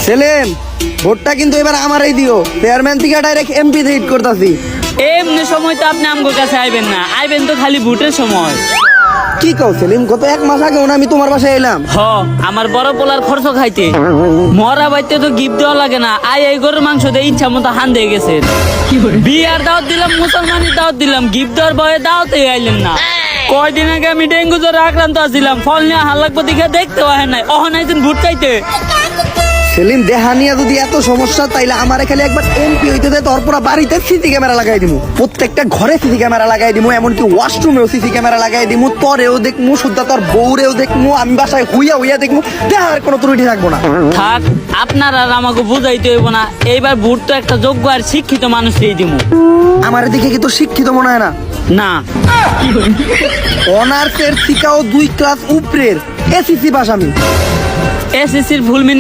সেলিম, ভোটটা কিন্তু এবার আমারই দিও। চেয়ারম্যান থেকে ডাইরেক্ট এমপি তে হিট করতাছি। এমনি সময় তো আপনি আমগো কাছে আইবেন না, আইবেন তো খালি ভোটের সময়। কি কও সেলিম, গত 1 মাস আগেও না আমি তোমার বাসায় এলাম। হ, আমার বড় পোলার খরচ খাইতে মরা বাইতে তো গিফট দেওয়া লাগে না, এই গরুর মাংস দিয়ে ইচ্ছা মতো হান দিয়ে গেছেন। বিয়ার দাওয়াত দিলাম, মুসলমানের দাওয়াত দিলাম, গিফট দেওয়ার ভয়ে দাওয়াতে আইলেন না। কয়দিন আগে আমি ডেঙ্গু জ্বরে আক্রান্ত আছিলাম, ফল নিয়ে হাল্লাকবো দিকে দেখতে হয় নাই, অহন আইছেন ভোট চাইতে। সেলিম, দেহা নিয়ে যদি এত সমস্যা তাইলে আমারে খালি একবার এমপি হইতে দে, তোর পুরো বাড়িতে সিসি ক্যামেরা লাগাই দিমু। প্রত্যেকটা ঘরে সিসি ক্যামেরা লাগাই দিমু, এমনকি ওয়াশরুমেও সিসি ক্যামেরা লাগাই দিমু। তোরেও দেখমু, শুদ্ধা তোর বউরেও দেখমু, আমি বাসায় হুইয়া হুইয়া দেখমু, দেহার কোনো ত্রুটি থাকবো না। থাক, আপনার আর আমাকে বুঝাইতে হইব না। এইবার ভোট তো একটা যোগ্য আর শিক্ষিত মানুষ দিয়ে দিব। আমার দিকে কি তো শিক্ষিত মনে হয় না? না, অনার্সের শিকাও 2 ক্লাস উপরের এসিসি পাস আমি। এসএসসির ফুল মিনিং